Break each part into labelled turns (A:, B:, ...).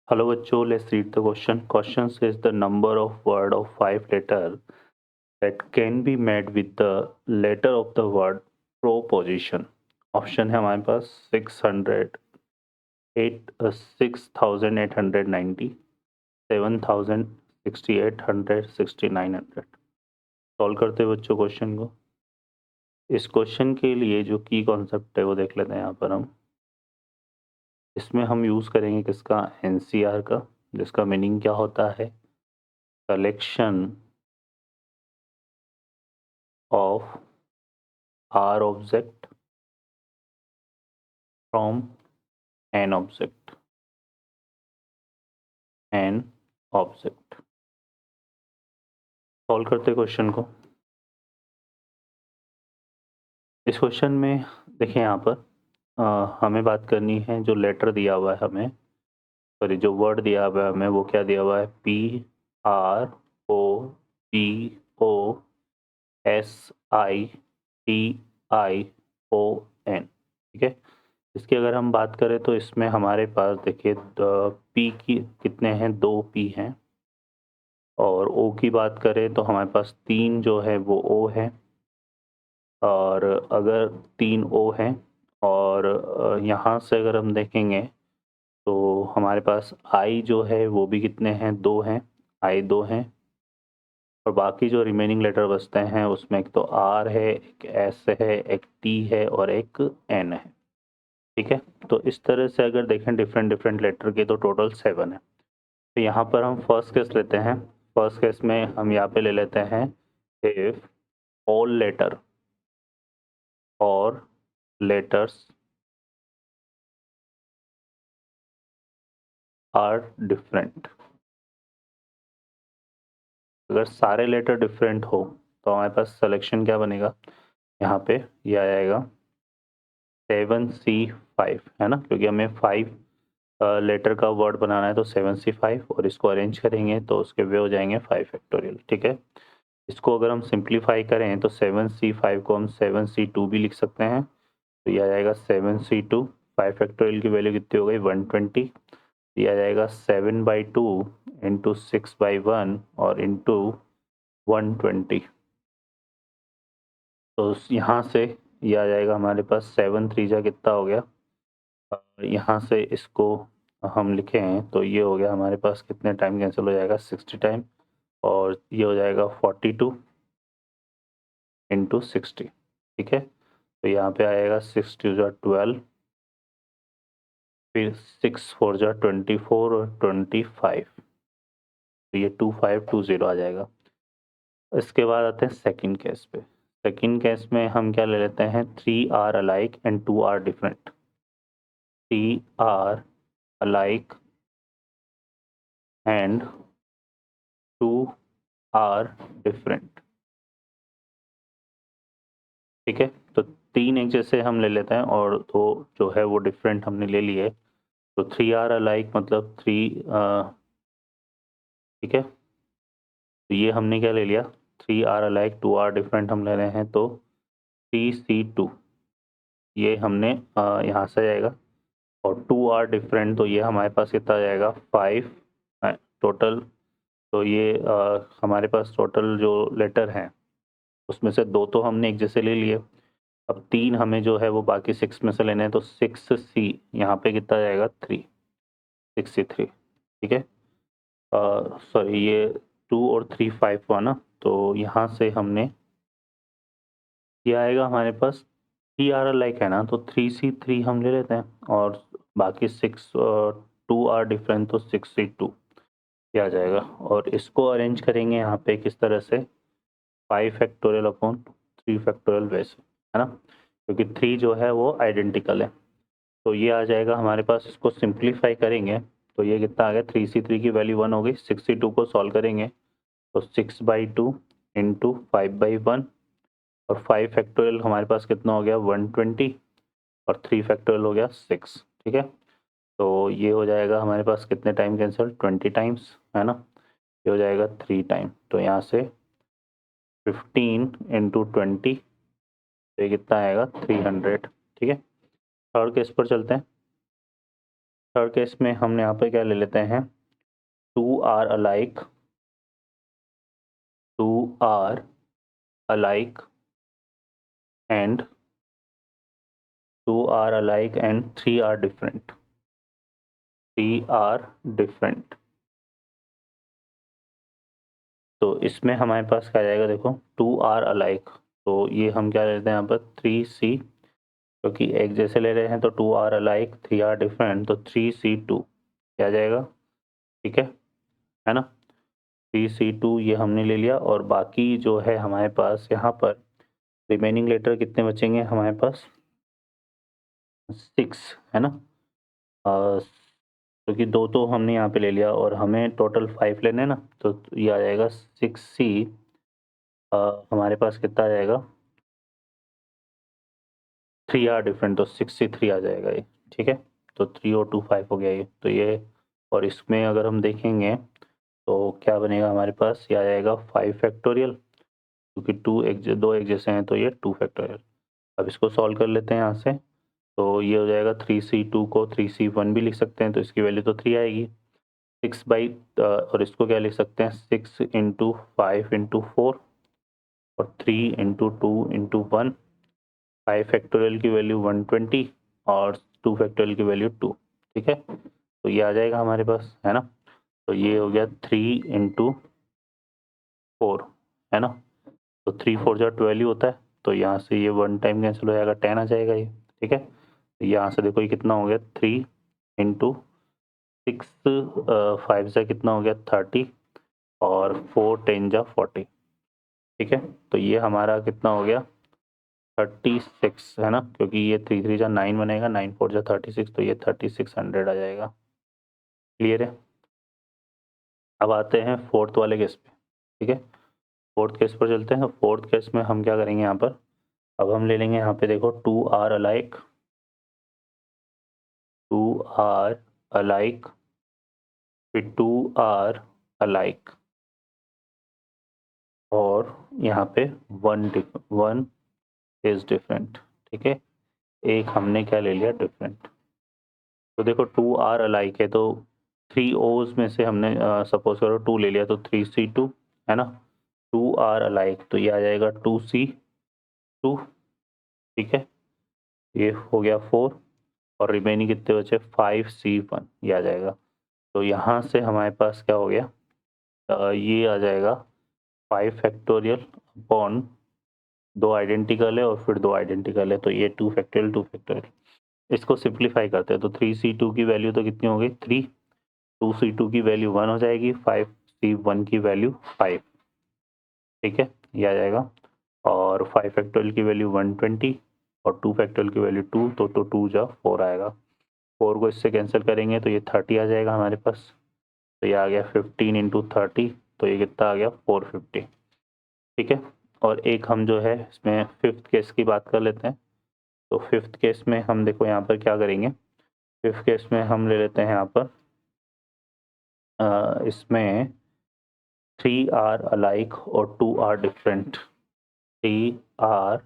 A: Hello बच्चों, let's read the question. Question says the number of word of 5 letter that can be made with the letter of the word proposition. Option है हमारे पास 6,890, 7,000, 6,800, 6,900. Solve करते हैं बच्चों question को। इस question के लिए जो की कॉन्सेप्ट है वो देख लेते हैं यहाँ पर हम। इसमें हम यूज़ करेंगे किसका, एनसीआर का, जिसका मीनिंग क्या होता है, collection of R object from an object, an object। Solve करते क्वेश्चन को। इस क्वेश्चन में देखिए यहाँ पर हमें बात करनी है, जो लेटर दिया हुआ है हमें, सॉरी जो वर्ड दिया हुआ है हमें, वो क्या दिया हुआ है, PROGOSITION, ठीक है। इसकी अगर हम बात करें तो इसमें हमारे पास देखिए पी की कितने हैं, 2 पी हैं, और ओ की बात करें तो हमारे पास 3 जो है वो ओ है, और अगर 3 ओ हैं और यहाँ से अगर हम देखेंगे तो हमारे पास आई जो है वो भी कितने हैं, 2 हैं, आई 2 हैं, और बाकी जो रिमेनिंग लेटर बचते हैं उसमें एक तो आर है, एक एस है, एक टी है और एक एन है, ठीक है। तो इस तरह से अगर देखें डिफरेंट डिफरेंट लेटर के तो टोटल 7 है। तो यहाँ पर हम फर्स्ट केस लेते हैं। फर्स्ट केस में हम यहाँ पे ले लेते हैं, इफ ऑल लेटर और लेटर्स आर डिफरेंट। अगर सारे लेटर डिफरेंट हो तो हमारे पास सिलेक्शन क्या बनेगा, यहाँ पे ये आ जाएगा 7C5, है ना, क्योंकि हमें 5 लेटर का वर्ड बनाना है, तो 7C5, और इसको अरेंज करेंगे तो उसके वे हो जाएंगे 5 फैक्टोरियल, ठीक है। इसको अगर हम सिंप्लीफाई करें तो 7C5 को हम 7C2 भी लिख सकते हैं, तो ये आ जाएगा 7C2, 5 फैक्टोरियल की वैल्यू कितनी हो गई, 120। ये आ जाएगा 7/2 इंटू 6/1 और इंटू 120। तो यहाँ से ये आ जाएगा हमारे पास 7 3 जा कितना हो गया, और यहाँ से इसको हम लिखें तो ये हो गया हमारे पास, कितने टाइम कैंसिल हो जाएगा, 60 टाइम, और ये हो जाएगा 42 इंटू 60, ठीक है। तो यहाँ पे आएगा 6 2 जा 12, फिर 6 4 जा 24 और 25, तो ये 2520 आ जाएगा। इसके बाद आते हैं सेकंड केस पे। सेकंड केस में हम क्या ले लेते हैं, 3 are alike and 2 are different. 3 are alike and 2 are different, ठीक है। तो 3 एक जैसे हम ले लेते हैं और 2 जो है वो डिफरेंट हमने ले लिए, तो 3 आर अलाइक मतलब 3, ठीक है। तो ये हमने क्या ले लिया, 3 आर अलाइक 2 आर डिफरेंट हम ले रहे हैं, तो 3C2 ये हमने यहाँ से जाएगा, और 2 आर डिफरेंट, तो ये हमारे पास कितना आ जाएगा, 5 टोटल। तो ये हमारे पास टोटल जो लेटर हैं उसमें से 2 तो हमने एक जैसे ले लिए, अब 3 हमें जो है वो बाकी 6 में से लेने हैं, तो 6C यहाँ पे कितना जाएगा, 3, 6C3, ठीक है। सॉरी ये 2 और 3 5 हुआ ना, तो यहाँ से हमने ये आएगा हमारे पास 3 आर लाइक है ना, तो 3C3 हम ले लेते हैं, और बाकी 6 2 आर डिफरेंट, तो 6C2 ये आ जाएगा, और इसको अरेंज करेंगे यहाँ पे किस तरह से, 5 फैक्टोरियल अपॉन 3 फैक्टोरियल वैसे, है ना, क्योंकि 3 जो है वो आइडेंटिकल है। तो ये आ जाएगा हमारे पास, इसको सिंप्लीफाई करेंगे तो ये कितना आ गया, 3C3 की वैल्यू 1 हो गई, 6C2 को सॉल्व करेंगे तो 6/2 इंटू 5/1, और 5 फैक्टोरियल हमारे पास कितना हो गया, 120, और 3 फैक्टोरियल हो गया 6, ठीक है। तो ये हो जाएगा हमारे पास कितने टाइम कैंसिल, 20 टाइम्स, है ना, ये हो जाएगा 3 टाइम, तो यहाँ से 15 इंटू 20, तो ये कितना आएगा, 300, ठीक है। थर्ड केस पर चलते हैं। थर्ड केस में हम यहाँ पे क्या ले लेते हैं, 2 are alike, 2 are alike and 2 are alike and 3 are different, 3 are different. तो इसमें हमारे पास क्या आ जाएगा, देखो 2 आर अलाइक, तो ये हम क्या लेते हैं यहाँ पर 3C, क्योंकि एक जैसे ले रहे हैं तो 2 आर अलाइक 3 आर डिफरेंट, तो 3C2 क्या आ जाएगा, ठीक है ना। 3C2 ये हमने ले लिया, और बाकी जो है हमारे पास यहाँ पर रिमेनिंग लेटर कितने बचेंगे हमारे पास, 6 है ना। क्योंकि दो तो हमने यहाँ पे ले लिया और हमें टोटल 5 लेने हैं ना, तो ये आ जाएगा 6C, हमारे पास कितना आ जाएगा, 3 आर डिफरेंट, तो 6C3 आ जाएगा ये, ठीक है। तो 3 और 2 5 हो गया ये, तो ये, और इसमें अगर हम देखेंगे तो क्या बनेगा हमारे पास, ये आ जाएगा 5 फैक्टोरियल, क्योंकि दो एक जैसे हैं तो ये 2 फैक्टोरियल। अब इसको सॉल्व कर लेते हैं यहाँ से, तो ये हो जाएगा 3C2 को 3C1 भी लिख सकते हैं, तो इसकी वैल्यू तो 3 आएगी। 6 बाई और इसको क्या लिख सकते हैं, 6 इंटू 5 इंटू 4 और 3 इंटू 2 इंटू 1। 5 फैक्टोरियल की वैल्यू 120 और 2 फैक्टोरियल की वैल्यू 2, ठीक है। तो ये आ जाएगा हमारे पास, है ना। तो ये हो गया 3 इंटू 4, है ना। तो 3 4 जो 12 होता है, तो यहाँ से ये 1 टाइम कैंसिल हो जाएगा, 10 आ जाएगा ये, ठीक है। तो यहाँ से देखो ये कितना हो गया, 3 इंटू 6 5 से कितना हो गया 30 और 4 10 जा 40, ठीक है। तो ये हमारा कितना हो गया 36, है ना, क्योंकि ये 3 3 जा 9 बनेगा, 9 4 जा 36, तो ये 3600 आ जाएगा। क्लियर है। अब आते हैं फोर्थ वाले केस पे, ठीक है। फोर्थ केस पर चलते हैं। फोर्थ केस में हम क्या करेंगे यहाँ पर, अब हम ले लेंगे यहाँ पे देखो 2 आर अलाइक, 2 आर अलाइक, फिर 2 आर अलाइक, और यहाँ पे 1 इज डिफरेंट, ठीक है। एक हमने क्या ले लिया, डिफरेंट। तो देखो 2 आर अलाइक है, तो 3 ओज में से हमने सपोज करो 2 ले लिया, तो 3C2, है ना। 2 आर अलाइक, तो ये आ जाएगा 2C2, ठीक है। ये हो गया 4, और रिमेनिंग कितने बचे, 5C1, ये आ जाएगा। तो यहाँ से हमारे पास क्या हो गया, ये आ जाएगा 5 फैक्टोरियल अपॉन 2 आइडेंटिकल है और फिर 2 आइडेंटिकल है, तो ये 2 फैक्टोरियल 2 फैक्टोरियल। इसको सिंप्लीफाई करते हैं, तो 3C2 की वैल्यू तो कितनी हो गई 3, 2C2 की वैल्यू 1 हो जाएगी, 5C1 की वैल्यू 5, ठीक है, ये आ जाएगा। और 5 फैक्टोरियल की वैल्यू 120 और 2 फैक्टोरियल की वैल्यू 2, तो 2 जा 4 आएगा। 4 को इससे कैंसिल करेंगे तो ये 30 आ जाएगा हमारे पास, तो ये आ गया 15 इंटू 30, तो ये कितना आ गया 450, ठीक है। और एक हम जो है इसमें फिफ्थ केस की बात कर लेते हैं। तो फिफ्थ केस में हम देखो यहाँ पर क्या करेंगे, फिफ्थ केस में हम ले लेते हैं यहाँ पर इसमें 3 आर अलाइक और 2 are different, 3 are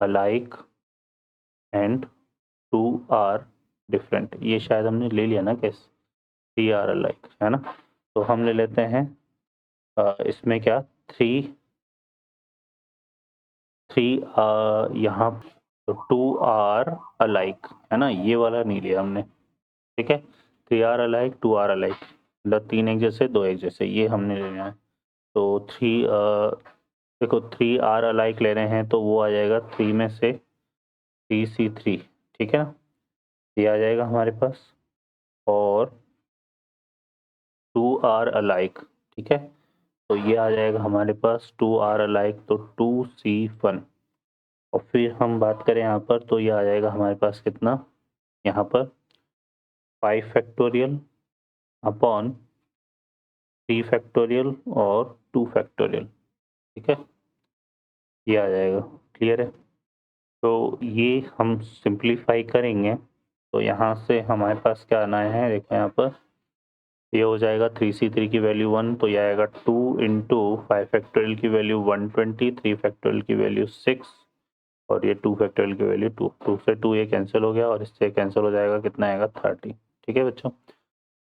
A: alike and 2 are different. ये शायद हमने ले लिया ना केस, 3 आर अलाइक, है ना। तो हम ले लेते हैं इसमें क्या 3 यहाँ 2 आर अलाइक, है ना, ये वाला नहीं लिया हमने, ठीक है। 3 आर अलाइक 2 आर अलाइक, मतलब 3 एक जैसे 2 एक जैसे, ये हमने लेना है। तो 3 देखो 3 आर अलाइक ले रहे हैं, तो वो आ जाएगा 3 में से 3C3, ठीक है ना, ये आ जाएगा हमारे पास। और 2 आर अलाइक, ठीक है, तो ये आ जाएगा हमारे पास 2 आर अलाइक, तो 2C1। और फिर हम बात करें यहाँ पर, तो ये आ जाएगा हमारे पास कितना, यहाँ पर 5 फैक्टोरियल अपॉन 3 फैक्टोरियल और 2 फैक्टोरियल, ठीक है, ये आ जाएगा। क्लियर है। तो ये हम सिंप्लीफाई करेंगे, तो यहाँ से हमारे पास क्या आना है, देखो यहाँ पर ये हो जाएगा 3C3 की वैल्यू 1, तो ये आएगा 2 इंटू 5 फैक्टोरियल की वैल्यू 120, 3 फैक्टोरियल की वैल्यू 6 और ये 2 फैक्टोरियल की वैल्यू 2, 2 से 2 ये कैंसिल हो गया और इससे कैंसिल हो जाएगा, कितना आएगा 30, ठीक है बच्चों।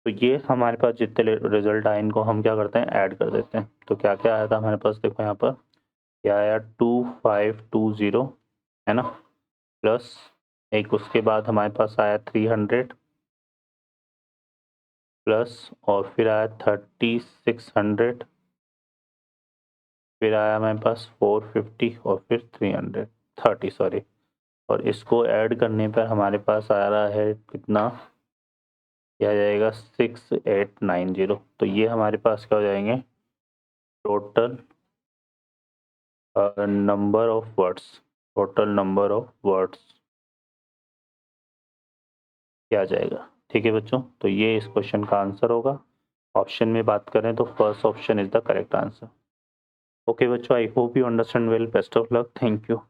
A: तो ये हमारे पास जितने रिजल्ट आए इनको हम क्या करते हैं, ऐड कर देते हैं। तो क्या क्या आया था हमारे पास, देखो यहाँ पर क्या आया 2520 है ना, प्लस एक उसके बाद हमारे पास आया 300 प्लस, और फिर आया 3600, फिर आया हमारे पास 450 और फिर 330 सॉरी, और इसको ऐड करने पर हमारे पास आ रहा है कितना, क्या जाएगा 6890। तो ये हमारे पास क्या हो जाएंगे, total number of words, total number of words क्या जाएगा। ठीक है बच्चों, तो ये इस क्वेश्चन का आंसर होगा। ऑप्शन में बात करें तो first option is the correct answer. Okay बच्चों, I hope you understand well, best of luck, thank you.